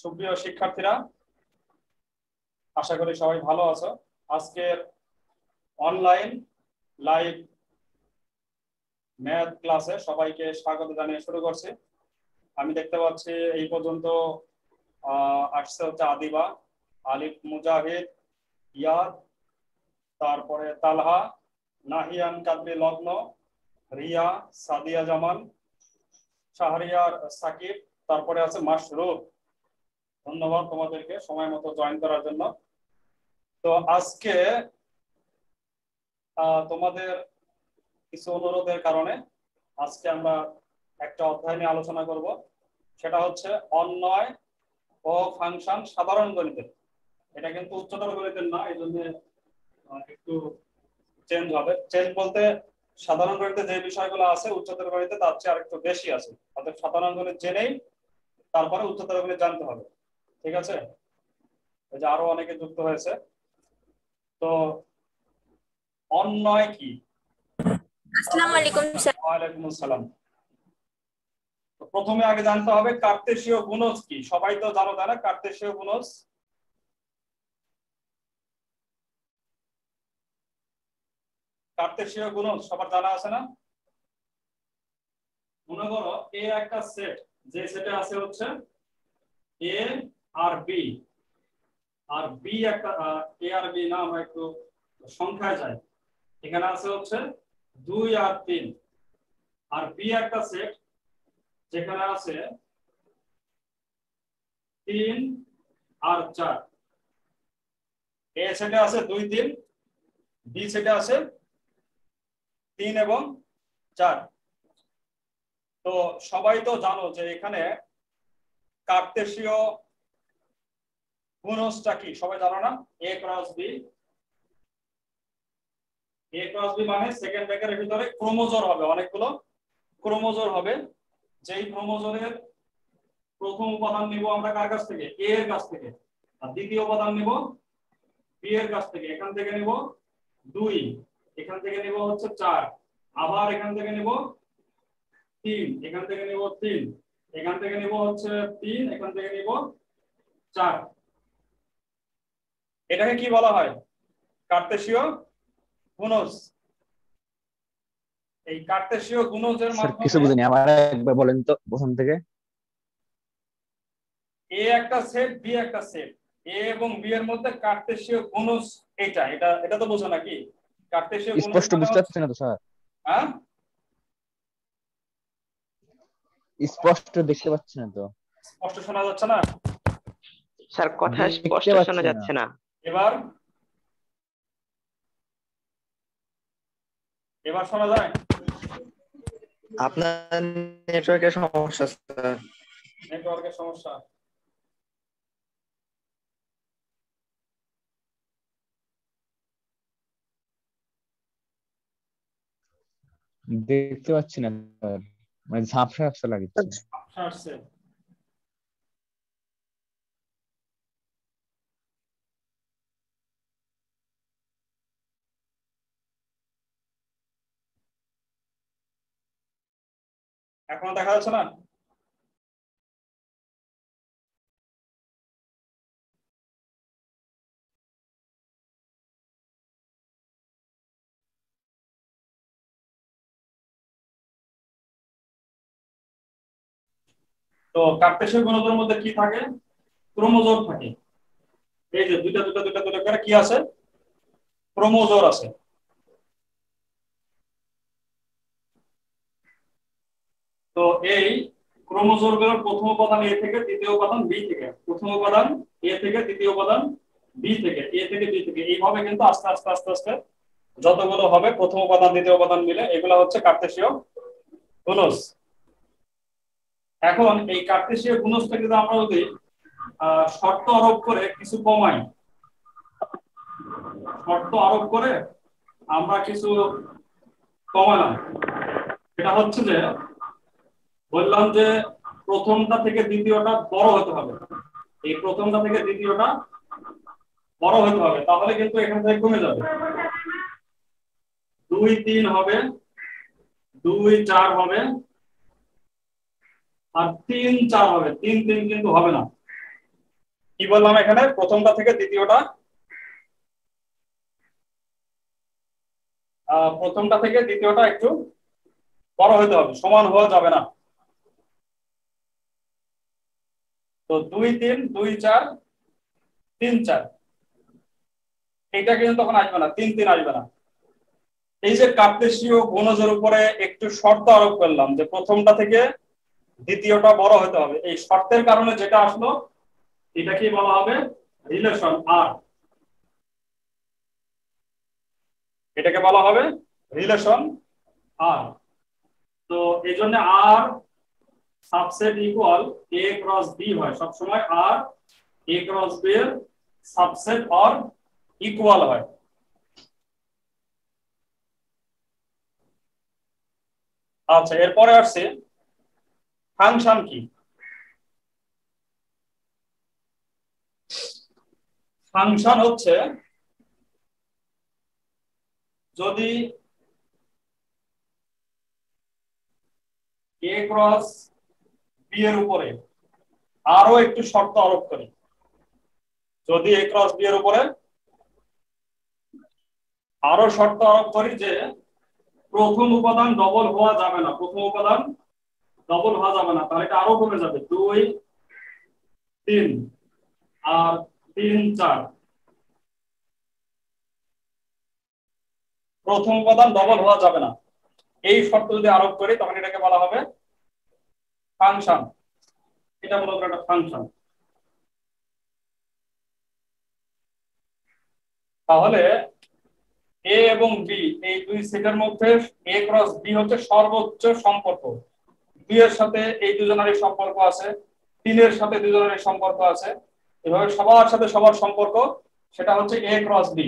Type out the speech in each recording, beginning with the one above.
সুপ্রিয় শিক্ষার্থীরা, আশা করি সবাই ভালো আছো। আজকের অনলাইন লাইভ ম্যাথ ক্লাসে সবাইকে স্বাগত জানিয়ে শুরু করছি। আমি দেখতে পাচ্ছি এই পর্যন্ত আসছে হচ্ছে আদিবা, আলিফ, মুজাহিদ, ইয়াদ, তারপরে তালহা, নাহিয়ান, কাদরি, লগ্ন, রিয়া, সাদিয়া জামান, শাহরিয়ার, সাকিব, তারপরে আছে মাশরুফ। ধন্যবাদ তোমাদেরকে সময় মতো জয়েন করার জন্য। তো আজকে তোমাদের কিছু অনুরোধের কারণে আজকে আমরা একটা অধ্যায় নিয়ে আলোচনা করব, সেটা হচ্ছে অন্বয় ও ফাংশন সাধারণ গণিতের। এটা কিন্তু উচ্চতর গণিতের না, এই জন্য একটু চেঞ্জ হবে। চেঞ্জ বলতে সাধারণ গণিতে যে বিষয়গুলো আছে উচ্চতর গণিতে তার চেয়ে আরেকটু বেশি আছে। অর্থাৎ সাধারণ গণিত জেনেই তারপরে উচ্চতর গণিত জানতে হবে, ঠিক আছে? এই যে আরো অনেকে যুক্ত হয়েছে। তো অন্বয় কি? আসসালামু আলাইকুম স্যার। ওয়ালাইকুম আসসালাম। প্রথমে আগে জানতে হবে কার্তেশীয় গুণজ কি। সবাই তো জানো, তাই না? কার্তেশীয় গুণজ, কার্তেশীয় গুণজ সবার জানা আছে না? মনে করো এ একটা সেট, যে সেটে আছে হচ্ছে এ আর বি, আর বি একটা এ আর বি না, আমরা একটু সংখ্যায় যাই। এখানে আছে হচ্ছে 2 আর 3, আর বি একটা সেট যেখানে আছে 3 আর 4। এ সেটে আছে 2 3, বি সেটে আছে 3 এবং 4। তো সবাই তো জানো যে এখানে কার্তেশীয় গুণজটা কি, সবাই জানো না? এ ক্রস বি। এ ক্রস বি মানে সেকেন্ড ব্র্যাকেটের ভিতরে ক্রোমোজোর হবে, অনেকগুলো ক্রোমোজোর হবে। যেই ক্রোমোজোরের প্রথম উপাদান নিব আমরা কার কাছ থেকে? এ এর কাছ থেকে। আর দ্বিতীয় উপাদান নিব বি এর কাছ থেকে। এখান থেকে নিব 2, এখান থেকে নিব হচ্ছে 4, আবার এখান থেকে নিব 3, এখান থেকে নিব 3, এখান থেকে নিব হচ্ছে 3, এখান থেকে নিব 4। এটাকে কি বলা হয়? কার্তেশীয় গুণজ। এই কার্তেশীয় গুণজের স্যার কিছু মাধ্যমে বুঝিনি, আবার একবার বলেন তো প্রথম থেকে। এ একটা সেট, বি একটা সেট, এ এবং বি এর মধ্যে কার্তেশীয় গুণজ এটা এটা এটা তো বোঝো নাকি? কার্তেশীয় গুণজ স্পষ্ট মানে বুঝতে হচ্ছে, পারছি না তো স্যার, হ্যাঁ, স্পষ্ট দেখতে পাচ্ছি না তো। স্পষ্ট শোনা যাচ্ছে না? স্যার কথা স্পষ্ট দেখতে পাচ্ছি শোনা না। যাচ্ছে না। এবার এবার শোনা যায়? আপনার নেটওয়ার্কের সমস্যা স্যার। নেটওয়ার্কের সমস্যা। দেখতে পাচ্ছি না স্যার, মানে ঝাপসা ঝাপসা লাগছে। আচ্ছা, আসছে। এখনো দেখা যাচ্ছে না? তো কার্তেশীয় গুণজের মধ্যে কি থাকে? ক্রোমোজোর থাকে। এই যে দুইটা দুইটা দুইটা দুইটা করে কি আছে? ক্রোমোজোর আছে। তো এই ক্রোমোজোর গুলোর প্রথম উপাদান এ থেকে, দ্বিতীয় উপাদান বি থেকে, প্রথম উপাদান এ থেকে, দ্বিতীয় উপাদান বি থেকে, এ থেকে বি থেকে, এইভাবে কিন্তু আস্তে আস্তে আস্তে আস্তে যতগুলো হবে প্রথম উপাদান দ্বিতীয় উপাদান মিলে, এগুলো হচ্ছে কার্তেশীয় গুণজ। এখন এই কার্তেশীয় গুণজটাকে যদি আমরা যদি শর্ত আরোপ করে কিছু কমাই, শর্ত আরোপ করে আমরা কিছু কমালাম, এটা হচ্ছে যে বললাম যে প্রথমটা থেকে দ্বিতীয়টা বড় হতে হবে। এই প্রথমটা থেকে দ্বিতীয়টা বড় হতে হবে, তাহলে কিন্তু এখান থেকে কমে যাবে। 2 3 হবে, 2 4 হবে, আর 3 4 হবে। 3 3 কিন্তু হবে না, কি বললাম এখানে প্রথমটা থেকে দ্বিতীয়টা একটু বড় হতে হবে, সমান হওয়া যাবে না। তো 2 3 2 4 3 4 এটা কিন্তু তখন আসবে না, 3 3 আসবে না। এই যে কার্তেশীয় গুণজের উপরে একটু শর্ত আরোপ করলাম যে প্রথমটা থেকে দ্বিতীয়টা বড় হতে হবে, এই শর্তের কারণে যেটা আসলো এটা কি বলা হবে রিলেশন আর, এটাকে বলা হবে রিলেশন আর। তো এই জন্য আর সাবসেট ইকুয়াল এ ক্রস বি হয় সবসময়, আর এ ক্রস বি এর সাবসেট আর ইকুয়াল হয়। আচ্ছা, এরপরে আসছে ফাংশন কি। ফাংশন হচ্ছে যদি এ ক্রস বি এর উপরে আরো একটু শর্ত আরোপ করি, যদি এ ক্রস বি এর উপরে আরো শর্ত আরোপ করি যে প্রথম উপাদান ডবল হওয়া যাবে না, তাহলে এটা আরো কমে যাবে, 2 3 আর 3 4, প্রথম উপাদান ডবল হওয়া যাবে না, এই শর্ত যদি আরোপ করি তখন এটাকে বলা হবে ফাংশন। এটা মূলত একটা ফাংশন। তাহলে এ এবং বি এই দুই সেটের মধ্যে এ ক্রস বি হচ্ছে সর্বোচ্চ সম্পর্ক, 2 এর সাথে এই দুজনেরই সম্পর্ক আছে, 3 এর সাথে দুজনেরই সম্পর্ক আছে, এভাবে সবার সাথে সবার সম্পর্ক, সেটা হচ্ছে এ ক্রস বি।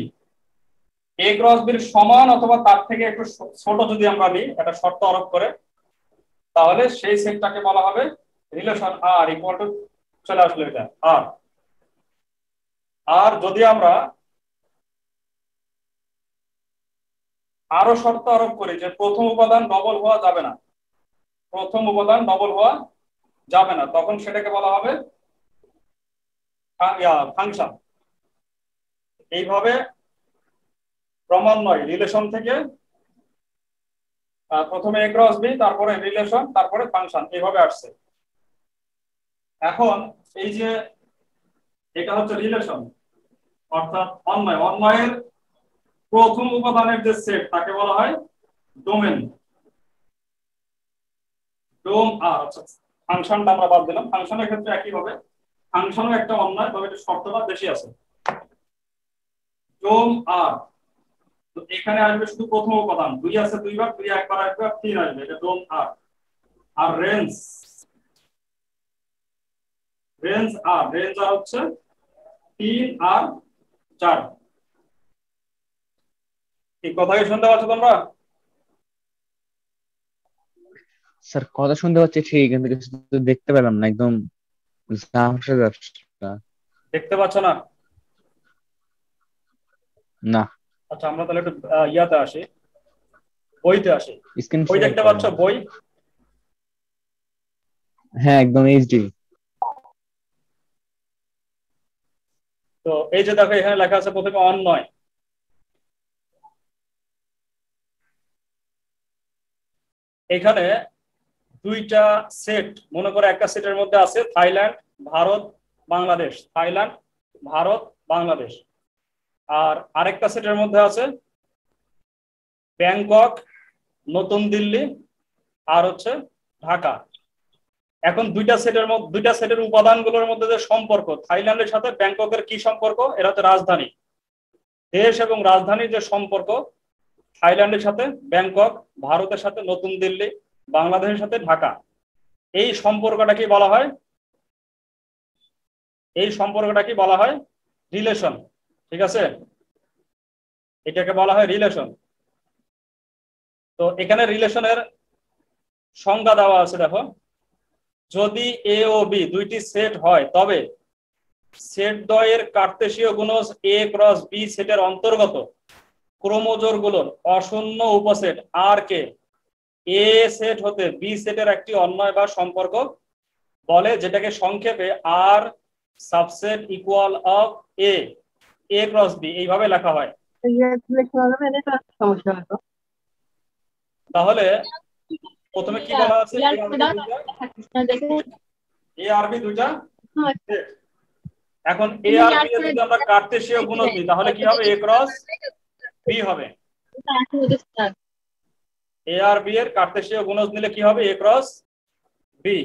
এ ক্রস বির সমান অথবা তার থেকে একটু ছোট যদি আমরা নিই একটা শর্ত আরোপ করে, তাহলে সেই সেটটাকে বলা হবে রিলেশন আর ইকুয়াল টু, চলে আসলো এটা আর। আর যদি আমরা আরো শর্ত আরোপ করি যে প্রথম উপাদান ডবল হওয়া যাবে না, তখন সেটাকে বলা হবে ফাংশন। এইভাবে ক্রমান্বয়ে রিলেশন থেকে প্রথমে এ ক্রস বি, তারপরে রিলেশন, তারপরে ফাংশন, এইভাবে আসছে। এখন এই যে এটা হচ্ছে রিলেশন, অর্থাৎ অন্বয়ের প্রথম উপাদানের যে সেট তাকে বলা হয় ডোমেন, আর। আচ্ছা, ফাংশনটা আমরা বাদ দিলাম, ফাংশনের ক্ষেত্রে একই হবে, ফাংশনও একটা অন্বয়, তবে এটা শর্তটা বেশি আছে। ডোম আর, তো এখানে আসবে শুধু প্রথম উপাদান, 2 আছে 2 বার, 2 একবার আসবে, আর 3 আসবে, এটা ডোম আর। আর রেঞ্জ আর হচ্ছে 3 আর 4। এই কথা কি শুনতে পাচ্ছ তোমরা? স্যার কথা শুনতে পাচ্ছি ঠিক, কিন্তু কিছু তো দেখতে পেলাম না, একদম ঝাপসা ঝাপসা। দেখতে পাচ্ছ না? না। আচ্ছা, আমরা তাহলে একটু ইয়াতে আসি, বইতে আসি। স্ক্রিন বই শেয়ার দেখতে করেন। পাচ্ছ? বই, হ্যাঁ একদম এইচডি। তো এই যে দেখো এখানে লেখা আছে প্রথমে অন্বয়। এখানে দুইটা সেট, মনে করে একটা সেটের মধ্যে আছে থাইল্যান্ড ভারত বাংলাদেশ, থাইল্যান্ড ভারত বাংলাদেশ, আর আরেকটা সেটের মধ্যে আছে ব্যাংকক নতুন দিল্লি আর হচ্ছে ঢাকা। এখন দুইটা সেটের উপাদানগুলোর মধ্যে যে সম্পর্ক, থাইল্যান্ডের সাথে ব্যাংককের কি সম্পর্ক, এরা হচ্ছে রাজধানী, দেশ এবং রাজধানীর যে সম্পর্ক, থাইল্যান্ডের সাথে ব্যাংকক, ভারতের সাথে নতুন দিল্লি, বাংলাদেশের সাথে ঢাকা, এই সম্পর্কটাকে বলা হয় রিলেশন। ঠিক আছে, এটাকে বলা হয় রিলেশন। তো এখানে রিলেশনের সংজ্ঞা দেওয়া আছে, দেখো, যদি এ ও বি দুইটি সেট হয় তবে সেট দ্বয়ের কার্তেশীয় গুণজ এ ক্রস বি সেটের অন্তর্গত ক্রোমোজোরগুলোর অশূন্য উপসেট আর কে এ সেট হতে বি সেটের একটি অন্বয় বা সম্পর্ক বলে, যেটাকে সংক্ষেপে R subset equal of A A cross B এইভাবে লেখা হয়। তাহলে প্রথমে কি বলা আছে, এ আর বি দুইটা set। এখন এ আর বি এর যদি আমরা কার্তেশীয় গুণক দিই তাহলে কি হবে, এ ক্রস বি হবে। এ আর বি এর কার্তেশীয় গুণক নিলে কি হবে, এ ক্রস বি।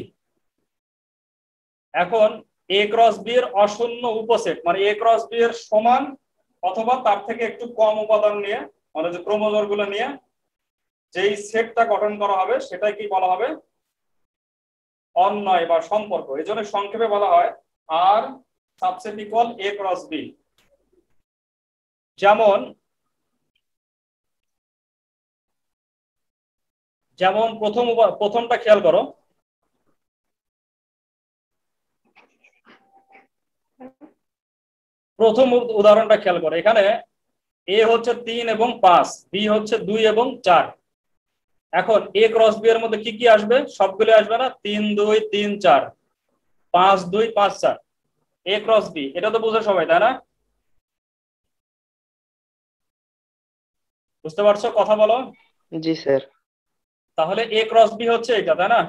এখন এ ক্রস বি এর অশূন্য উপসেট মানে এ ক্রস বি এর সমান অথবা তার থেকে একটু কম উপাদান নিয়ে মানে যে ক্রোমোজোম গুলো নিয়ে যেই সেটটা গঠন করা হবে সেটাই কি বলা হবে, অন্বয় বা সম্পর্ক। এই জন্য সংক্ষেপে বলা হয় আর সাবসেট ইকুয়াল এ ক্রস বি। যেমন যেমন প্রথমটা খেয়াল করো, প্রথম উদাহরণটা খেয়াল করো। এখানে এ হচ্ছে 3 এবং 5, বি হচ্ছে 2 এবং 4। এখন এ ক্রস বি এর মধ্যে কি কি আসবে, সবগুলো আসবে না, 3 2 3 4 5 2 5 4 এ ক্রস বি। এটা তো বুঝে সবাই, তাই না? বুঝতে পারছো, কথা বলো। জি স্যার। তাহলে এ ক্রস বি হচ্ছে এটা, তাই না?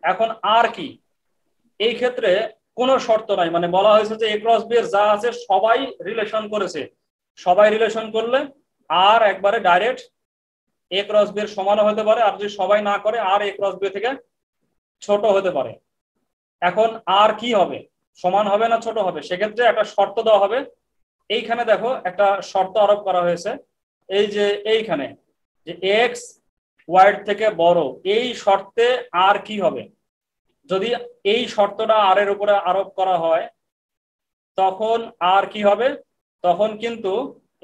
এখন আর কি, এই ক্ষেত্রে কোনো শর্ত নাই, মানে বলা হয়েছে যে এ ক্রস বি এর যা আছে সবাই রিলেশন করেছে, সবাই রিলেশন করলে আর একবারে ডাইরেক্ট এ ক্রস বি এর সমানও হতে পারে, আর যদি সবাই না করে আর এ ক্রস বি থেকে ছোট হতে পারে। এখন আর কি হবে, সমান হবে না ছোট হবে, সেক্ষেত্রে একটা শর্ত দেওয়া হবে। এইখানে দেখো একটা শর্ত আরোপ করা হয়েছে, এই যে এইখানে যে এক্স ওয়াই থেকে বড়, এই শর্তে আর কি হবে, যদি এই শর্তটা আর এর উপরে আরোপ করা হয় তখন আর কি হবে, তখন কিন্তু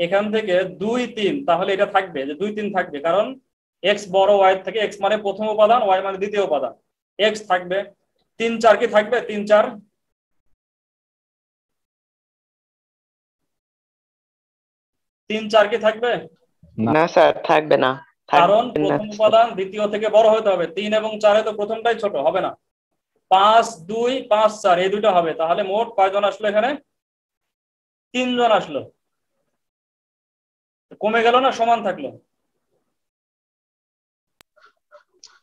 এখান থেকে 2 3 তাহলে এটা থাকবে যে 2 3 থাকবে, কারণ এক্স বড় ওয়াই থেকে, এক্স মানে প্রথম উপাদান, ওয়াই মানে দ্বিতীয় উপাদান, এক্স থাকবে। 3 4 কি থাকবে, 3 4 3 4 কি থাকবে, না স্যার, থাকবে না, কারণ থাকবে না প্রথম স্যার। উপাদান দ্বিতীয় থেকে বড় হতে হবে। 3 এবং 4 তো প্রথমটাই ছোট হবে না। 5 2 5 4 এই দুটো হবে। তাহলে মোট কয়জন আসলো এখানে, 3 জন আসলো। কমে গেল না সমান থাকলো,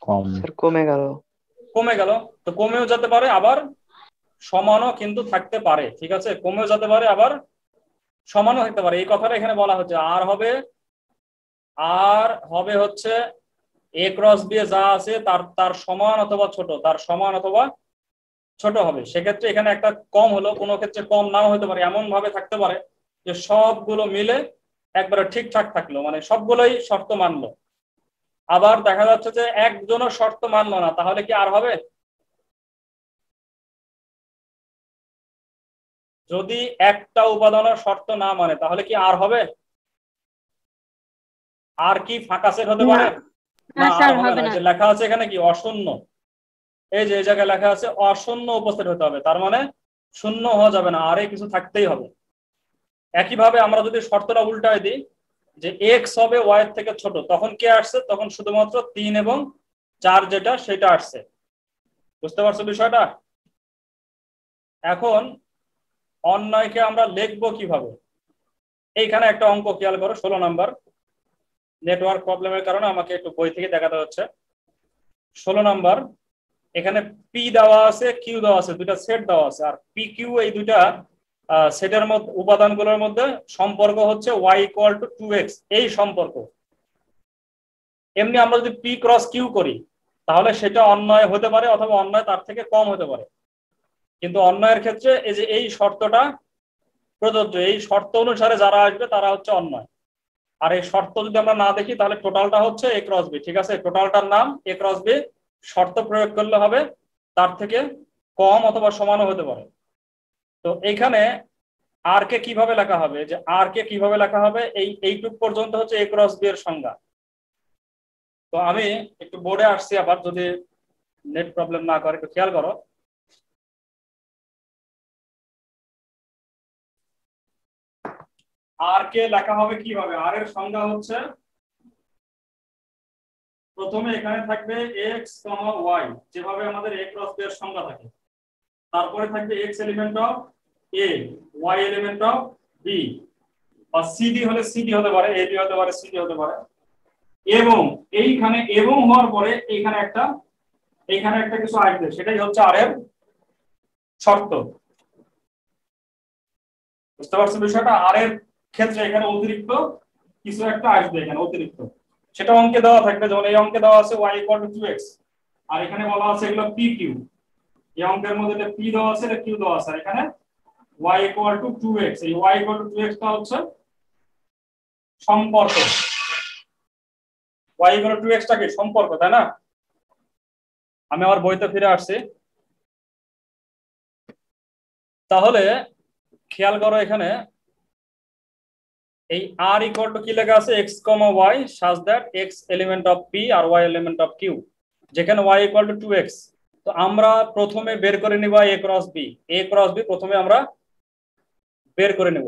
কম। স্যার কমে গেল। কমে গেল। তো কমেও যেতে পারে আবার সমানও কিন্তু থাকতে পারে, ঠিক আছে, কমেও যেতে পারে আবার সমানও থাকতে পারে। এই কথাটা এখানে বলা হচ্ছে। আর হবে হচ্ছে এ ক্রস বি যা আছে তার তার সমান অথবা ছোট, তার সমান অথবা ছোট হবে। সেক্ষেত্রে এখানে একটা কম হলো, কোনো ক্ষেত্রে কম নাও হতে পারে, এমন ভাবে থাকতে পারে যে সবগুলো মিলে একবারে ঠিকঠাক থাকলো, মানে সবগুলোই শর্ত মানলো। আবার দেখা যাচ্ছে যে একজনও শর্ত মানলো না, তাহলে কি আর হবে, যদি একটা উপাদানের শর্ত না মানে তাহলে কি আর হবে, আর কি ফাঁকা সেট হতে পারে, না আর হবে না। যে লেখা আছে এখানে কি অশূন্য, এই যে এই জায়গায় লেখা আছে অশূন্য উপস্থিত হতে হবে, তার মানে শূন্য হওয়া যাবে না, আরে কিছু থাকতেই হবে। একইভাবে আমরা যদি শর্তটা উল্টায় দিই যে এক্স হবে ওয়াই এর থেকে ছোট, তখন কে আসছে, তখন শুধুমাত্র 3 এবং 4 যেটা সেটা আসছে। বুঝতে পারছো বিষয়টা? এখন অন্যয়কে আমরা লিখবো কিভাবে, এইখানে একটা অঙ্ক খেয়াল করো, 16 নাম্বার। নেটওয়ার্ক প্রবলেমের কারণে আমাকে একটু বই থেকে দেখাতে হচ্ছে। 16 নাম্বার, এখানে পি দেওয়া আছে, কিউ দেওয়া আছে, দুইটা সেট দেওয়া আছে, আর পি কিউ এই দুইটা সেটের মধ্যে উপাদানগুলোর মধ্যে সম্পর্ক হচ্ছে y ইকুয়াল টু 2x, এই সম্পর্ক। এমনি আমরা যদি পি ক্রস কিউ করি তাহলে সেটা অন্যয় হতে পারে অথবা অন্যয় তার থেকে কম হতে পারে, কিন্তু অন্যয়ের ক্ষেত্রে এই যে এই শর্তটা প্রযোজ্য, এই শর্ত অনুসারে যারা আসবে তারা হচ্ছে অন্যয়। আর এই শর্ত যদি আমরা না দেখি তাহলে টোটালটা হচ্ছে এ ক্রস বি, ঠিক আছে, টোটালটার নাম এ ক্রস বি। শর্ত প্রয়োগ করলে হবে তার থেকে কম অথবা সমানও হতে পারে। তো এইখানে আর কে কিভাবে লেখা হবে, যে আর কে কিভাবে লেখা হবে, এইটুক পর্যন্ত হচ্ছে এ ক্রস বি এর সংজ্ঞা। তো আমি একটু বোর্ডে আসছি, আবার যদি নেট প্রবলেম না করে একটু খেয়াল করো। আর কে লেখা হবে কিভাবে, আর এর সংজ্ঞা হচ্ছে প্রথমে এখানে থাকবে এক্স কমা ওয়াই, যেভাবে আমাদের এ ক্রস বি এর সংজ্ঞা থাকে। তারপরে থাকবে x element of A, y element of B, বা সিডি হলে সিডি হতে পারে, এবি হতে পারে, সিডি হতে পারে। এবং এইখানে এবং হওয়ার পরে এইখানে একটা কিছু আসবে, সেটাই হচ্ছে আর এর শর্ত। বুঝতে পারছেন বিষয়টা? আর এর ক্ষেত্রে এখানে অতিরিক্ত কিছু একটা আসবে, এখানে অতিরিক্ত, সেটা অঙ্কে দেওয়া থাকবে। যেমন এই অঙ্কে দেওয়া আছে y = 2x, আর এখানে বলা আছে এগুলো p q। এই অঙ্কের মধ্যে এটা p দেওয়া আছে, এটা q দেওয়া আছে, আর এখানে y = 2x। এই y = 2x টা হচ্ছে সম্পর্ক। y = 2x টা কি সম্পর্ক, তাই না? আমি আমার বইতে ফিরে আসছি। তাহলে খেয়াল করো, এখানে এই r = কি লেখা আছে, x, y such that x element of p R y element of q, যেখানে y = 2x। তো আমরা প্রথমে বের করে নিব a cross b। a cross b প্রথমে আমরা বের করে নেব।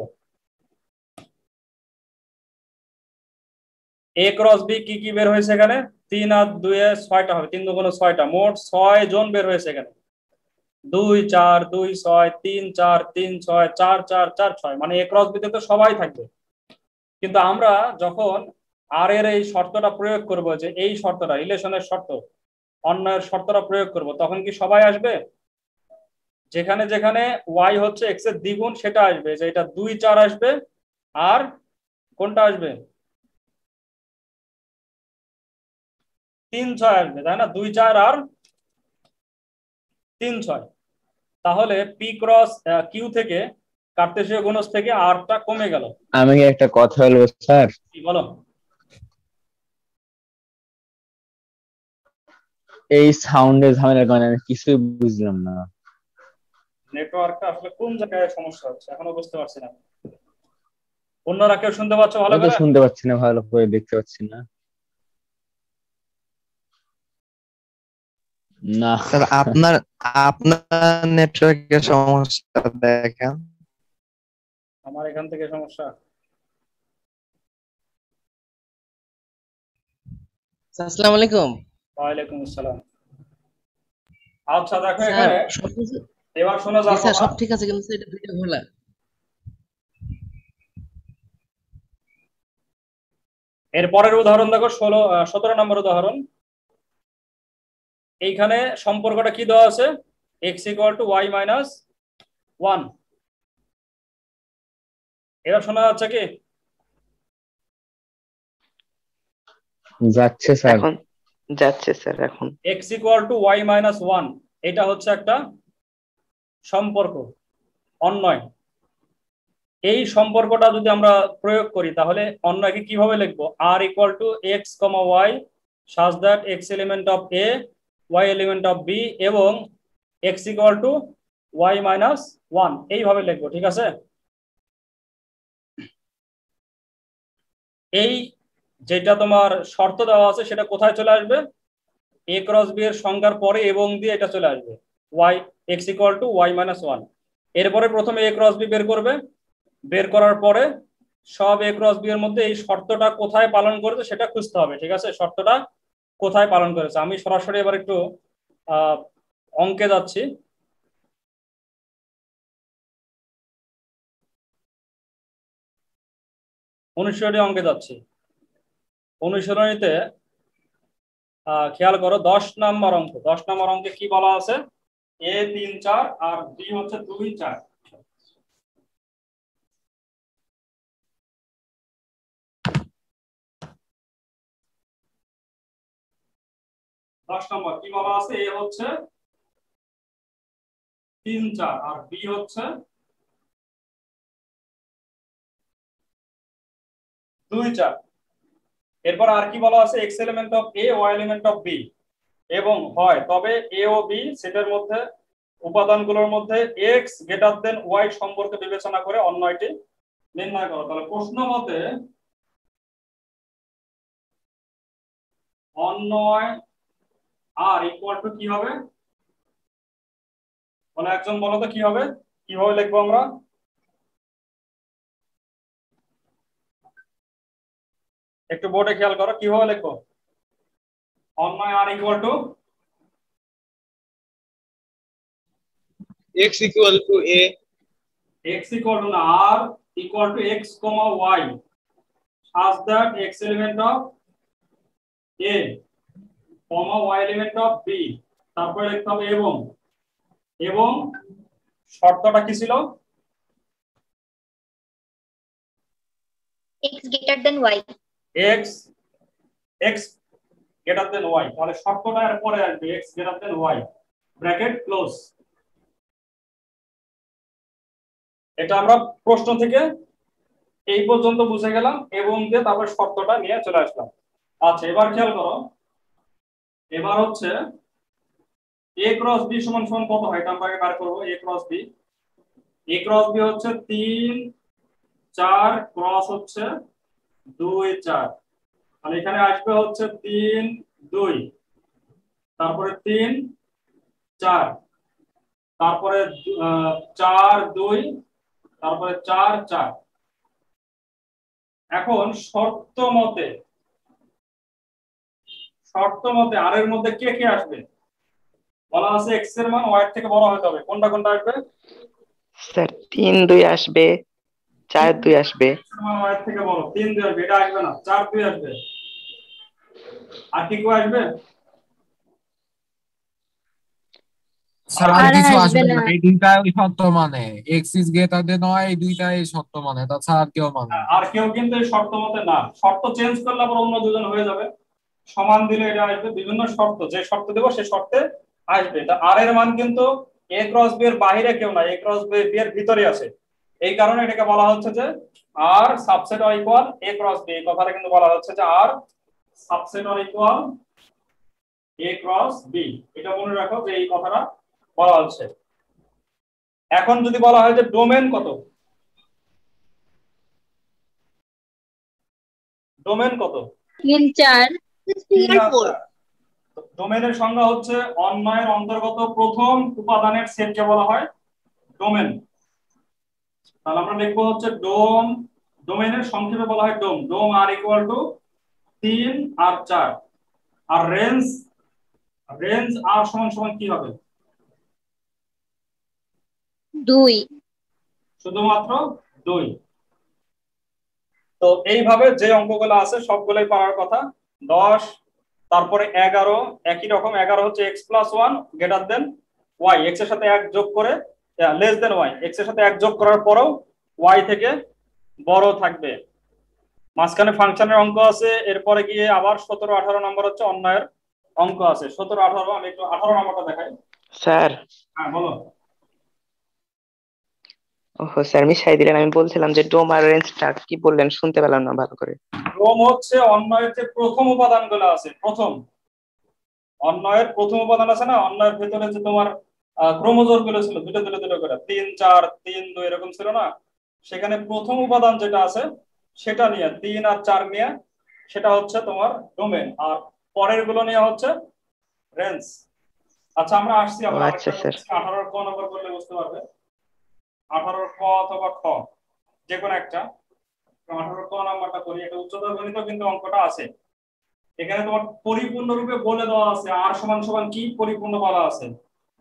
a ক্রস b কি কি বের হয়েছে এখানে? 3 আর 2 এ 6টা হবে, 3 দুগুণে 6টা, মোট 6 জন বের হয়েছে এখানে। 2 4 2 6 3 4 3 6 4 4 4 6, মানে a ক্রস b তে তো সবাই থাকবে। কিন্তু আমরা যখন আর এর এই শর্তটা প্রয়োগ করব, যে এই শর্তটা রিলেশনের শর্ত, অন্যের শর্তটা প্রয়োগ করব, তখন কি সবাই আসবে? যেখানে যেখানে y হচ্ছে x এর দ্বিগুণ সেটা আসবে, যে এটা 2 4 আসবে, আর কোনটা আসবে? 3 6 আসবে, তাই না? 2 4 আর 3 6। তাহলে p ক্রস q থেকে কার্তেশীয় গুণজ থেকে r টা কমে গেল। আমি কি একটা কথা বলবো স্যার? কি বলো? এই সাউন্ডের ঝামেলার কারণে আমি কিছুই বুঝলাম না। নেটওয়ার্কটা আসলে কোন জায়গায় সমস্যা হচ্ছে এখনো বুঝতে পারছি না। অন্যরা কেউ শুনতে পাচ্ছ ভালো আমি তো করে? শুনতে পাচ্ছি না, ভালো করে দেখতে পাচ্ছি না। না স্যার আপনার আপনার নেটওয়ার্কের সমস্যা দেখেন। আমার এখান থেকে সমস্যা। আসসালামু আলাইকুম। ওয়ালাইকুম আসসালাম। আচ্ছা দেখো, স্যার এখানে সবকিছু এবার শোনা জি যাক স্যার কথা। সব ঠিক আছে, কিন্তু স্যার এটা দুইটা ঘোলা। এর পরের উদাহরণ দেখো, 17 নম্বর উদাহরণ। এইখানে সম্পর্কটা কি দেওয়া আছে? x = y - 1। এবার শোনা যাচ্ছে কি? যাচ্ছে স্যার। এখন যাচ্ছে স্যার। এখন x = y - 1, এটা হচ্ছে একটা সম্পর্ক, অন্যয়। এই সম্পর্কটা যদি আমরা প্রয়োগ করি, তাহলে অন্যকে কিভাবে লিখবো? r = x, y such that x element of a, y element of b এবং x = y - 1, এইভাবে লিখবো। ঠিক আছে? এই যেটা তোমার শর্ত দেওয়া আছে সেটা কোথায় চলে আসবে? a ক্রস b এর সংখ্যার পরে এবং দিয়ে এটা চলে আসবে, y x = y - 1। এরপরে প্রথমে a ক্রস b বের করবে, বের করার পরে সব a ক্রস b এর মধ্যে এই শর্তটা কোথায় পালন করেছে সেটা খুঁজতে হবে। ঠিক আছে? শর্তটা কোথায় পালন করেছে। আমি সরাসরি এবার একটু অঙ্কে যাচ্ছি। অনুশীলনী অঙ্কে যাচ্ছি। অনুশীলনীতে খেয়াল করো, 10 নম্বর অঙ্ক। 10 নম্বর অঙ্কে কি বলা আছে? a 3 4 আর b হচ্ছে 2 4। 10 নম্বর কি বলা আছে? a হচ্ছে 3 4 আর b হচ্ছে 2 4। এরপর আর কি বলা আছে? x element of a, y element of b, এবং হয় তবে a ও b সেটের মধ্যে উপাদানগুলোর মধ্যে x > y সম্পর্কে বিবেচনা করে অন্যয়টি নির্ণয় করো। তাহলে প্রশ্ন মতে অন্যয় আর = কি হবে? বলো, একজন বলো তো কি হবে, কিভাবে লিখবো আমরা? একটু বোর্ডে খেয়াল করো, কিভাবে লিখবো অন্যয় আর = x equal to a, x equal to r equal to x comma y such that x element of a comma y element of b, তারপরে লিখতে হবে এবং শর্তটা কি ছিল? x greater than y. x x greater than y, তাহলে শর্তটা এর পরে আসবে x greater than y bracket close. এটা আমরা প্রশ্ন থেকে এই পর্যন্ত বুঝে গেলাম এবং দিয়ে তারপর শর্তটা নিয়ে চলে আসলাম। আচ্ছা, এবার খেয়াল করো, এবার হচ্ছে a ক্রস b সমান সমান কত হয় এটা আমরা আগে বার করব। a ক্রস b হচ্ছে 3 4 ক্রস হচ্ছে 2 4, তাহলে এখানে আসবে হচ্ছে 3 2, তারপরে 3 4, তারপরে 4 2, তারপরে 4 4। এখন শর্ত মতে আর এর মধ্যে কে কে আসবে? বলা আছে x এর মান y এর থেকে বড় হতে হবে। কোনটা কোনটা আসবে? স্যার 3 2 আসবে, 4 2 আসবে। x এর মান y এর থেকে বড় 3 2 আসবে, এটা আসবে না, 4 2 আসবে। আর কি কো আসবে? স্যার আর কিছু আসবে না, এই দুইটাই সত্য মানে x is greater than y, এই দুইটাই সত্য মানে, তাছাড়া আর কেউ মানে না। আর কেউ কিন্তু এই শর্ত মতে না, শর্ত চেঞ্জ করলে আবার অন্য দুজন হয়ে যাবে। সমান দিলে এটা আসবে, বিভিন্ন শর্ত যে শর্ত দেব সেই শর্তে আসবে। তা আর এর মান কিন্তু a ক্রস b এর বাইরে কেউ না, a ক্রস b এর ভিতরে আছে। এই কারণে এটাকে বলা হচ্ছে যে R subset or equal a cross b। এই কথাটা কিন্তু বলা হচ্ছে যে R subset or equal a cross b। এটা মনে রাখো যে এই কথাটা বলা হচ্ছে। এখন যদি বলা হয় যে ডোমেন কত, ডোমেন কত? 3 4 4। ডোমেনের সংজ্ঞা হচ্ছে অন্বয়ের অন্তর্গত প্রথম উপাদানের সেটকে বলা হয় ডোমেন। তাহলে আমরা লিখবো হচ্ছে ডোমেনের সংক্ষেপে বলা হয় ডোম আর ইকুয়াল টু 3 আর 4। আর রেঞ্জ আর সমান সমান কি হবে? 2। শুধুমাত্র 2। তো এইভাবে যে অঙ্কগুলো আছে সবগুলোই পারার কথা। 10, তারপরে 11 একই রকম। 11 হচ্ছে x + 1 greater than y, x এর সাথে 1 যোগ করে লেস দেন y, x এর সাথে 1 যোগ করার পরেও y থেকে বড় থাকবে। মাঝখানে ফাংশনের অঙ্ক আছে, এরপরে গিয়ে আবার 17 18 নম্বর হচ্ছে অন্যয়ের অঙ্ক আছে। 17 18, আমি একটু 18 নম্বরটা দেখাই। স্যার হ্যাঁ বলো। ওহো স্যার মিশাই দিলেন, আমি বলছিলাম যে ডোম আর রেঞ্জটা কি বললেন, শুনতে পেলাম না ভালো করে। ডোম হচ্ছে অন্যয়ের যে প্রথম উপাদানগুলো আছে, অন্যয়ের প্রথম উপাদান আছে না, অন্যয়ের ভেতরে যে তোমার ক্রোমোজোম গুলো ছিল দুটো দুটো দুটো করে 3 4 3 2 এরকম ছিল না, সেখানে প্রথম উপাদান যেটা আছে সেটা নিয়ে 3 আর 4 নিয়ে সেটা হচ্ছে তোমার ডোমেন, আর পরের গুলো নিয়ে হচ্ছে রেঞ্জ। আচ্ছা আমরা আসছি আবার আচ্ছা স্যার। 18 ক নম্বর করলে বুঝতে পারবে। 18 ক অথবা খ যে কোনো একটা। 18 ক নাম্বারটা করি, এটা উচ্চতর গণিত কিন্তু অঙ্কটা আছে। এখানে তোমার পরিপূর্ণ রূপে বলে দেওয়া আছে আর সমান সমান কি পরিপূর্ণ বলা আছে।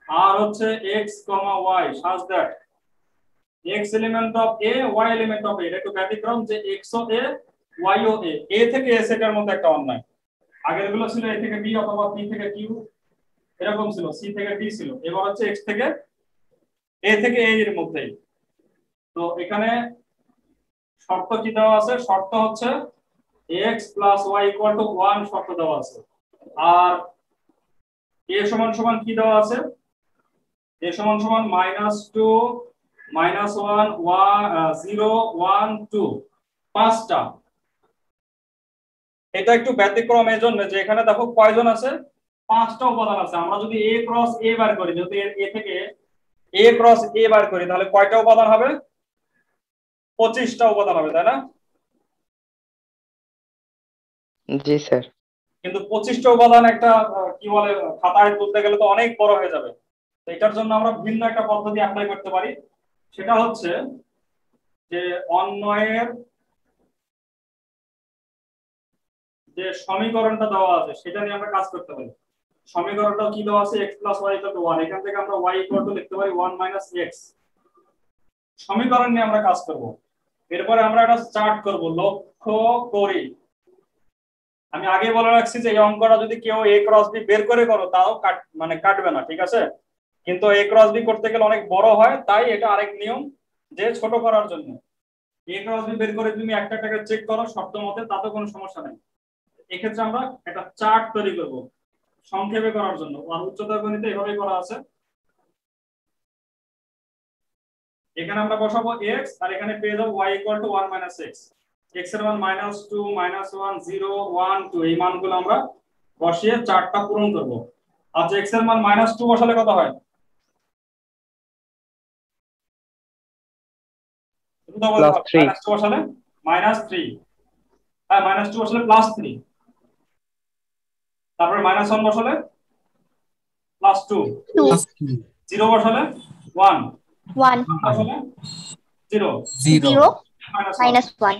আর হচ্ছে x, y such that x element of a, y element of a। এটা একটু ব্যতিক্রম যে x O a, y O a, a থেকে a সেটের মধ্যে একটা অন্যায়। আগের গুলো ছিল a থেকে b অথবা b থেকে q এরকম ছিল, c থেকে d ছিল। এবার হচ্ছে x থেকে a থেকে a এর মধ্যেই। তো এখানে শর্ত কি দেওয়া আছে? শর্ত হচ্ছে x + y = 1 শর্ত দেওয়া আছে। আর a সমান সমান কি দেওয়া আছে? a সমান সমান -2 -1 0 1 2 পাঁচটা। এটা একটু ব্যতিক্রম এই জন্য যে এখানে দেখো কয়জন আছে, পাঁচটা উপাদান আছে। আমরা যদি a ক্রস a বার করি, যদি a থেকে a ক্রস a বার করি তাহলে কয়টা উপাদান হবে? 25টা উপাদান হবে, তাই না? জি স্যার। কিন্তু 25টা উপাদান একটা কি বলে খাতায় তুলতে গেলে তো অনেক বড় হয়ে যাবে। তো এটার জন্য আমরা ভিন্ন একটা পদ্ধতি অ্যাপ্লাই করতে পারি। সেটা হচ্ছে যে অন্বয়ের যে সমীকরণটা দেওয়া আছে সেটা নিয়ে আমরা কাজ করতে পারি। সমীকরণটা কি দেওয়া আছে x + y = 1, এখান থেকে আমরা y = লিখতে পারি 1 - x। সমীকরণ নিয়ে আমরা কাজ করব। এরপরে আমরা একটা চার্ট করব। লক্ষ্য করি, আমি আগে বলে রাখছি যে এই অঙ্কটা যদি কেউ a × b বের করে করো তাও কাটবে না, ঠিক আছে? কিন্তু a × b করতে গেলে অনেক বড় হয়, তাই এটা আরেক নিয়ম যে ছোট করার জন্য। a × b বের করে তুমি একটা টাকা চেক করো শর্ত মতে, তাতে কোনো সমস্যা নেই। এক্ষেত্রে আমরা একটা চার্ট তৈরি করব সংক্ষেপে করার জন্য। আর উচ্চতর গণিতে এভাবে করা আছে। এখানে আমরা বসাবো x আর এখানে পেয়ে যাবো y = 1 - x। x এর মান -2 -1 0 1 2, এই মানগুলো আমরা বসিয়ে চার্টটা পূরণ করব। আচ্ছা, x এর মান -2 বসালে কত হয়? +3 -2 বসালে -3, হ্যাঁ -2 বসালে +3, তারপরে -1 বসালে +2, 2 0 বসালে 1, 1 বসালে 0, 0 0 -1। -1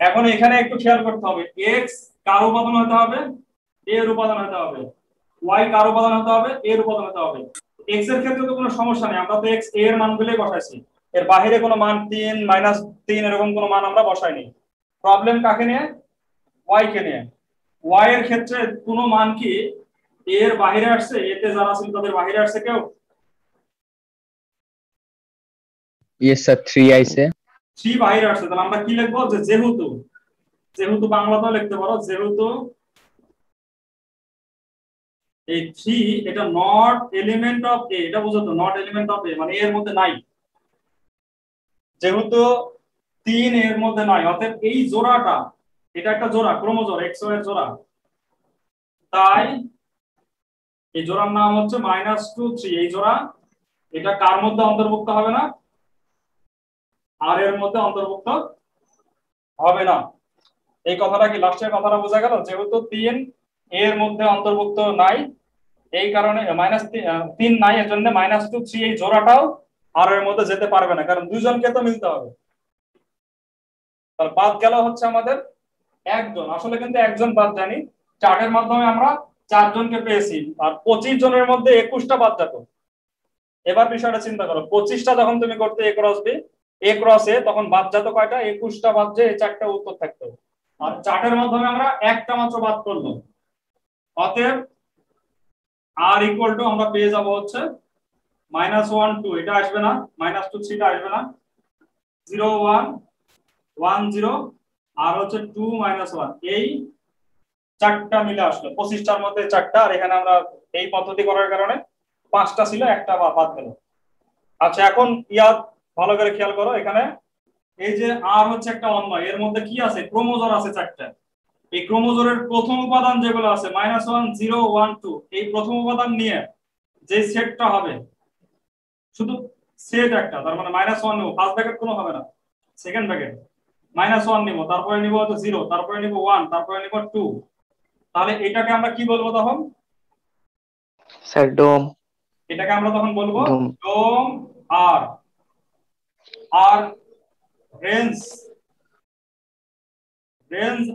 এখন এখানে একটু খেয়াল করতে হবে, x কার উপাদান হতে হবে? a এর উপাদান হতে হবে। y কার উপাদান হতে হবে? a এর উপাদান হতে হবে। x এর ক্ষেত্রে তো কোনো সমস্যা নেই, আমরা তো x a এর মানগুলোই বসাইছি, এর বাইরে কোনো মান 3 -3 এরকম কোনো মান আমরা বসাইনি। প্রবলেম কাকে নিয়ে? y কে নিয়ে। y এর ক্ষেত্রে কোনো মান কি a এর বাইরে আসছে? a তে যারা ছিল তাদের বাইরে আসছে কেউ? ইয়েস স্যার 3 আইছে। 3 বাইরে আসছে, তাহলে আমরা কি লিখবো? যে যেহেতু, যেহেতু বাংলাতেও লিখতে পারো, যেহেতু এই 3 এটা নট এলিমেন্ট অফ a, এটা বুঝো তো, নট এলিমেন্ট অফ a মানে এর মধ্যে নাই। যেহেতু 3 এর মধ্যে নাই, অতএব এই জোড়াটা, এটা একটা জোড়া, ক্রোমোজোর XY এর জোড়া, তাই এই জোড়ার নাম হচ্ছে -2 3। এই জোড়া এটা কার মধ্যে অন্তর্ভুক্ত হবে না? আর এর মধ্যে অন্তর্ভুক্ত হবে না। এই কথাটা কি লাস্টের কথাটা বোঝা গেল? যেহেতু 3 এর মধ্যে অন্তর্ভুক্ত নাই, এই কারণে -3 নাই, এর জন্য -2 3 এই জোড়াটাও আর এর মধ্যে যেতে পারবে না, কারণ দুইজনকে তো মিলতে হবে। তাহলে বাদ গেল হচ্ছে আমাদের একজন, আসলে কিন্তু একজন বাদ জানি, চার্টের মাধ্যমে আমরা 4 জনকে পেয়েছি, আর 25 জনের মধ্যে 21টা বাদ যেত। এবার বিষয়টা চিন্তা করো, 25টা যখন তুমি করতে a × a, তখন বাদ যেত কয়টা? 21টা বাদ, যে এই 4টা উত্তর থাকতো। আর চার্টের মাধ্যমে আমরা একটা মাত্র বাদ করলো, অতএব r = আমরা পেয়ে যাব হচ্ছে -1 2, এটা আসবে না, -2 3 টা আসবে না, 0 1 1 0 আর হচ্ছে 2 -1, এই 4টা মিলে আসলো। 25টার মধ্যে 4টা, আর এখানে আমরা এই পদ্ধতি করার কারণে 5টা ছিল, একটা বাদ গেল। আচ্ছা, এখন ভালো করে খেয়াল করো, এখানে এই যে আর হচ্ছে একটা অন্যয়, এর মধ্যে কি আছে? ক্রোমোজোর আছে 4টা। এই ক্রোমোজোরের প্রথম উপাদান যেগুলো আছে -1 0 1 2, এই প্রথম উপাদান নিয়ে যে সেটটা হবে, শুধু সেট একটা, তার মানে -1 নেব, ফার্স্ট ব্র্যাকেট কোনো হবে না, সেকেন্ড ব্র্যাকেট -1 নিব, তারপরে নিব হচ্ছে 0, তারপরে নিব 1, তারপরে নিব 2। তাহলে এটাকে আমরা কি বলবো তখন? স্যার ডোম। এটাকে আমরা তখন বলবো ডোম। ডোম। আর আর রেঞ্জ,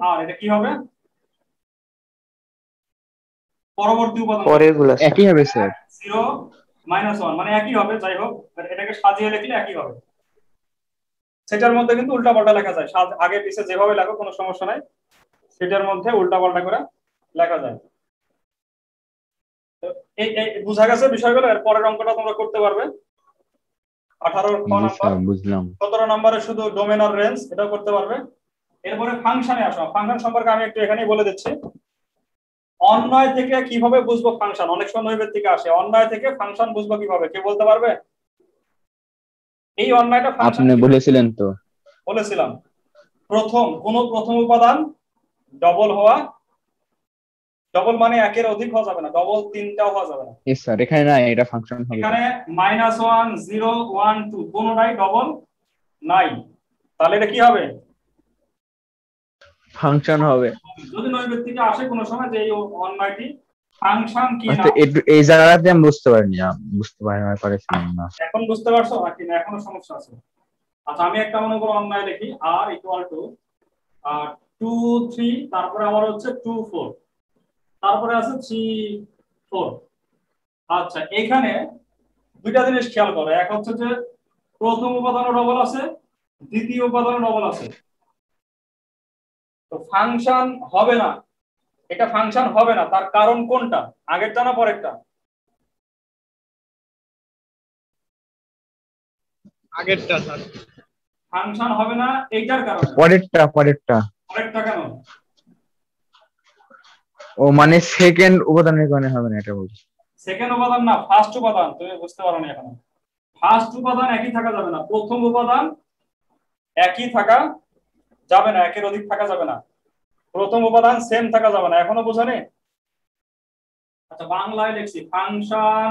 আর এটা কি হবে? পরবর্তী উপাদান, পরের গুলা স্যার। একই হবে স্যার। 0 -1 মানে একই হবে, যাই হোক এটাকে সাজিয়ে লিখলে একই হবে। সেটার মধ্যে কিন্তু উল্টাপাল্টা লেখা যায়, আগে পিছে যেভাবে লেখো কোনো সমস্যা নাই, সেটার মধ্যে উল্টাপাল্টা করে লেখা যায়। তো এই বুঝা গেছে বিষয়গুলো। এর পরের অঙ্কটা তোমরা করতে পারবে, 18 জি নাম্বার, স্যার বুঝলাম। 17 নম্বরে শুধু ডোমেন আর রেঞ্জ, এটাও করতে পারবে। এরপরে ফাংশনে আসো। ফাংশন সম্পর্কে আমি একটু এখানেই বলে দিচ্ছি। অন্যয় থেকে কিভাবে বুঝবো ফাংশন? অনেক সময় নৈবেদ থেকে আসে, অন্যয় থেকে ফাংশন বুঝবো কিভাবে, কে বলতে পারবে? এই অন্যয়টা ফাংশন আপনি বলেছিলেন তো। বলেছিলাম, প্রথম উপাদান ডবল হওয়া, ডবল মানে একের অধিক হওয়া যাবে না, ডবল 3টাও হওয়া যাবে না। ইয়েস স্যার, এখানে না, এটা ফাংশন হবে। এখানে -1 0 1 2 কোনটাই ডবল নাই, তাহলে এটা কি হবে? ফাংশন হবে। যদি নৈবেদ থেকে আসে কোনো সময় যে এই অন্যয়টি ফাংশন কি না, আচ্ছা, এই জায়গাতে আমি বুঝতে পারিনি, পারছিলাম না। এখন বুঝতে পারছো নাকি না এখনো সমস্যা আছে? আচ্ছা, আমি একটা মনে করো অন্যয় লিখি, r = 2 3, তারপরে আমার হচ্ছে 2 4, তারপরে আছে 3 4। আচ্ছা, এখানে দুইটা জিনিস খেয়াল করো, এক হচ্ছে যে প্রথম উপাদানও ডবল আছে, দ্বিতীয় উপাদানও ডবল আছে। তো ফাংশন হবে না, এটা ফাংশন হবে না, তার কারণ কোনটা, আগেরটা না পরেরটা? আগেরটা স্যার। ফাংশন হবে না এইটার কারণে। পরেরটা পরেরটা কেন? ও মানে সেকেন্ড উপাদানের কারণে হবে না এটা বলছি। সেকেন্ড উপাদান না, ফার্স্ট উপাদান, তুমি বুঝতে পারো না এখনো। ফার্স্ট উপাদান একই থাকা যাবে না, প্রথম উপাদান একই থাকা যাবে না, একের অধিক থাকা যাবে না, প্রথম উপাদান সেম থাকা যাবে না, এখনো বোঝানি? আচ্ছা, বাংলায় লিখছি, ফাংশন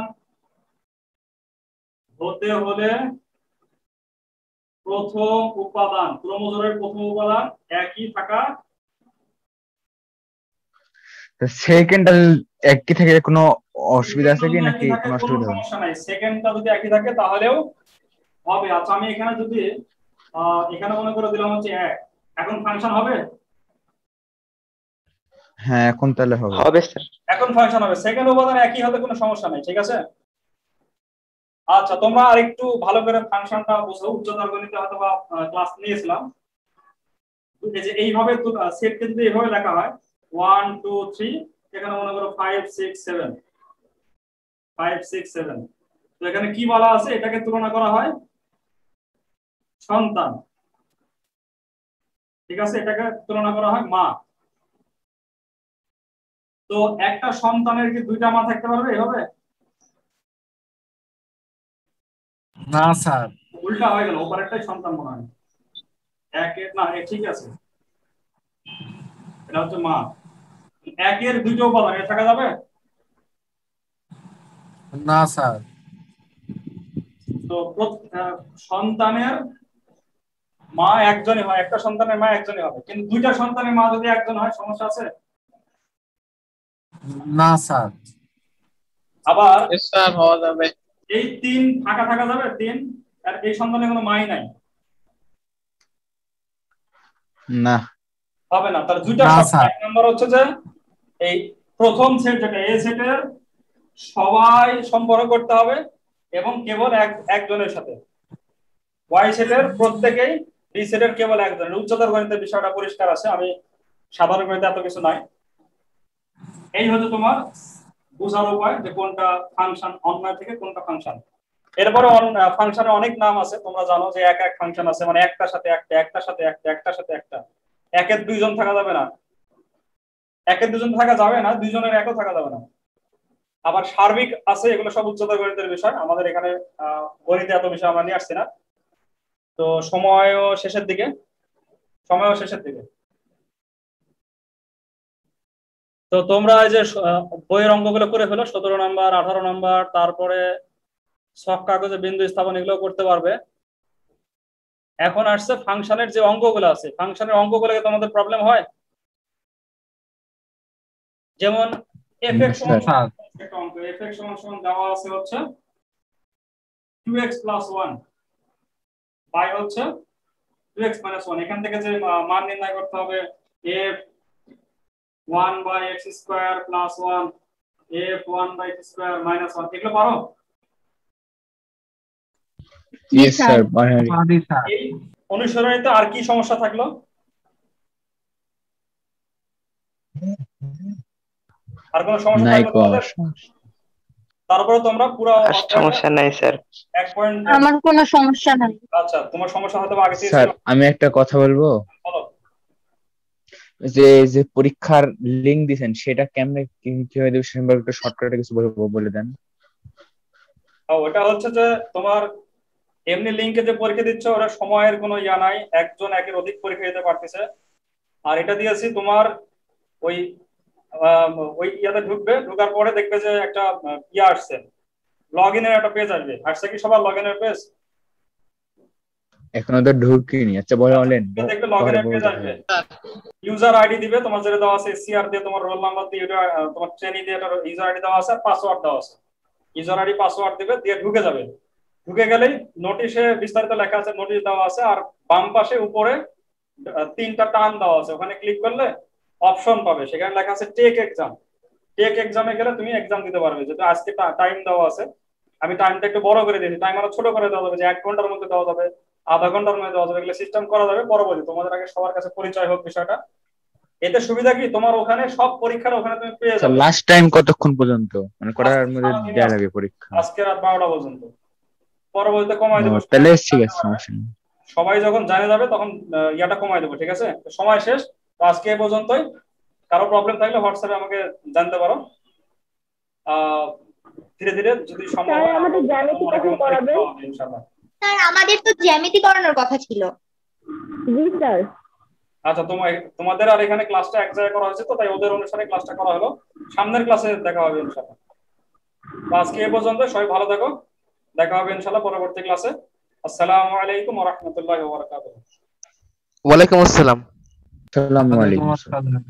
হতে হলে প্রথম উপাদান, ক্রোমোজোমের প্রথম উপাদান একই থাকা। সেকেন্ডটা একই থেকে কোনো অসুবিধা আছে কি নাকি কোনো কোনো অসুবিধা হবে? সমস্যা নাই, সেকেন্ডটা যদি একই থাকে তাহলেও হবে। আচ্ছা, আমি এখানে যদি এখানে মনে করে দিলাম হচ্ছে 1, এখন ফাংশন হবে? হ্যাঁ, এখন তাহলে হবে। হবে স্যার। এখন ফাংশন হবে, সেকেন্ড উপাদান একই হতে কোনো সমস্যা নাই, ঠিক আছে? আচ্ছা, তোমরা আরেকটু ভালো করে ফাংশনটা বুঝো, উচ্চতর গণিতে হয়তো বা ক্লাস নিয়েছিলাম। এই যে এইভাবে সেটকে যদি এইভাবে লেখা হয় 1 2 3, এখানে মনে করো 5 6 7, 5 6 7, তো এখানে কি বলা আছে, এটাকে তুলনা করা হয় সন্তান, ঠিক আছে, এটাকে তুলনা করা হয় মা। তো একটা সন্তানের কি দুইটা মা থাকতে পারবে এভাবে? না স্যার। উল্টা হয়ে গেল, ওপারেরটাই সন্তান মনে হয়। একের না, ঠিক আছে, এটা হচ্ছে মা। একের দুইটা উপাদান এ থাকা যাবে? না স্যার। তো সন্তানের মা একজনই হয়, একটা সন্তানের মা একজনই হবে, কিন্তু দুইটা সন্তানের মা যদি একজন হয় সমস্যা আছে? না স্যার। আবার স্যার হওয়া যাবে। এই 3 থাকা যাবে, 3 আর এই সন্তানের কোনো মাই নাই, না, হবে না। তার দুইটা না, শর্ত, স্যার। এক নম্বর হচ্ছে যে এই প্রথম সেট যেটা এ সেটের সবাই সম্পর্ক করতে হবে এবং কেবল একজনের সাথে, ওয়াই সেটের প্রত্যেকেই, বি সেটের কেবল একজনের। উচ্চতর গণিতের বিষয়টা পরিষ্কার আছে, আমি সাধারণ গণিতে এত কিছু নাই। এই হচ্ছে তোমার বোঝার উপায় যে কোনটা ফাংশন, অন্যয় থেকে কোনটা ফাংশন। এরপরে ফাংশনের অনেক নাম আছে, তোমরা জানো যে এক ফাংশন আছে, মানে একটার সাথে একটা, একটার সাথে একটা, একটার সাথে একটা। একের দুইজন থাকা যাবে না, একের দুজন থাকা যাবে না, দুইজনের একও থাকা যাবে না। আবার সার্বিক আছে, এগুলো সব উচ্চতর গণিতের বিষয়, আমাদের এখানে গণিতে এত বিষয় আমরা নিয়ে আসছি না। তো সময়ও শেষের দিকে। তো তোমরা এই যে বইয়ের অঙ্কগুলো করে ফেলো, 17 নাম্বার 18 নাম্বার, তারপরে সব কাগজে বিন্দু স্থাপন, এগুলো করতে পারবে। এখন আসছে ফাংশনের যে অঙ্কগুলো আছে, ফাংশনের অঙ্কগুলোকে তোমাদের প্রবলেম হয়? যেমন f(x) স্যার। একটা অঙ্ক, f(x) দেওয়া আছে হচ্ছে 2x + 1, y হচ্ছে 2x - 1। এখান থেকে যে মান নির্ণয় করতে হবে f 1/x² + 1, f 1/x² - 1, এগুলো পারো? ইয়েস স্যার, পারি স্যার। এই অনুসরণীতে আর কি সমস্যা থাকলো? আর কোনো সমস্যা নাই থাকলো কো তোমাদের? তারপরে তোমরা পুরো আর সমস্যা নাই স্যার। 1 পয়েন্ট। আমার কোনো সমস্যা নাই। আচ্ছা, তোমার সমস্যা হয়তো আগে থেকে স্যার, ছিল। আমি একটা কথা বলবো, বলো। যে যে পরীক্ষার লিংক দিবেন সেটা কেমনে কিভাবে দেব সে সম্পর্কে একটু শর্টকাটে কিছু বলে দেন। ওটা হচ্ছে যে তোমার এমনি লিংকে যে পরীক্ষা দিচ্ছ, ওরা সময়ের কোনো ইয়া নাই, একজন একের অধিক পরীক্ষা দিতে পারতেছে। আর এটা দিয়েছি তোমার ওই ওই ইয়াতে ঢুকবে, ঢোকার পরে দেখবে যে একটা ইয়া আসছে, লগ ইনের একটা পেজ আসছে কি সবার লগ ইনের পেজ? এখনো তো ঢুকিনি। আচ্ছা, বলেন দেখবে লগ ইনের পেজ আসবে, ইউজার আইডি দিবে তোমার, যেটা দেওয়া আছে সিআর দিয়ে, তোমার রোল নাম্বার দিয়ে, তোমার ট্রেনিং দিয়ে একটা ইউজার আইডি দেওয়া আছে, পাসওয়ার্ড দেওয়া আছে। ইউজার আইডি পাসওয়ার্ড দিবে, দিয়ে ঢুকে যাবে। ঢুকে গেলেই নোটিশে বিস্তারিত লেখা আছে, নোটিশ দেওয়া আছে, আর বাম পাশে উপরে 3টা টান দেওয়া আছে, ওখানে ক্লিক করলে অপশন পাবে, সেখানে লেখা আছে টেক এক্সাম। টেক এক্সামে গেলে তুমি এক্সাম দিতে পারবে, যেটা আজকে টাইম দেওয়া আছে, আমি টাইমটা একটু বড় করে দিয়েছি, টাইম আরো ছোট করে দেওয়া যাবে, যে 1 ঘন্টার মধ্যে দেওয়া যাবে, আধা ঘন্টার মধ্যে দেওয়া যাবে, এগুলো সিস্টেম করা যাবে পরবর্তী, তোমাদের আগে সবার কাছে পরিচয় হোক বিষয়টা। এতে সুবিধা কি, তোমার ওখানে সব পরীক্ষার ওখানে তুমি পেয়ে যাবে। লাস্ট টাইম কতক্ষণ পর্যন্ত মানে করার মধ্যে দেয়া লাগে পরীক্ষা? আজকে রাত 12টা পর্যন্ত, পরবর্তীতে কমাই দেবো। তাহলে ঠিক আছে, সমস্যা নেই। সবাই যখন জানে যাবে তখন ইয়াটা কমাই দেবো, ঠিক আছে? সময় শেষ, তো আজকে এ পর্যন্তই। কারো প্রবলেম থাকলে হোয়াটসঅ্যাপে আমাকে জানতে পারো। ধীরে ধীরে যদি সম্ভব হয় আমাদের জ্যামিতি কখন করাবেন? ইনশাআল্লাহ। স্যার আমাদের তো জ্যামিতি করানোর কথা ছিল। জি স্যার। আচ্ছা, তোমাদের আর এখানে ক্লাসটা এক জায়গায় করা হয়েছে, তো তাই ওদের অনুসারে ক্লাসটা করা হলো। সামনের ক্লাসে দেখা হবে ইনশাআল্লাহ। আজকে এ পর্যন্ত, সবাই ভালো থাকো, দেখা হবে ইনশাআল্লাহ পরবর্তী ক্লাসে। আসসালামু আলাইকুম ওয়া রাহমাতুল্লাহি ওয়া বারাকাতুহু। ওয়ালাইকুম আসসালাম। আসসালামু আলাইকুম। আসসালাম।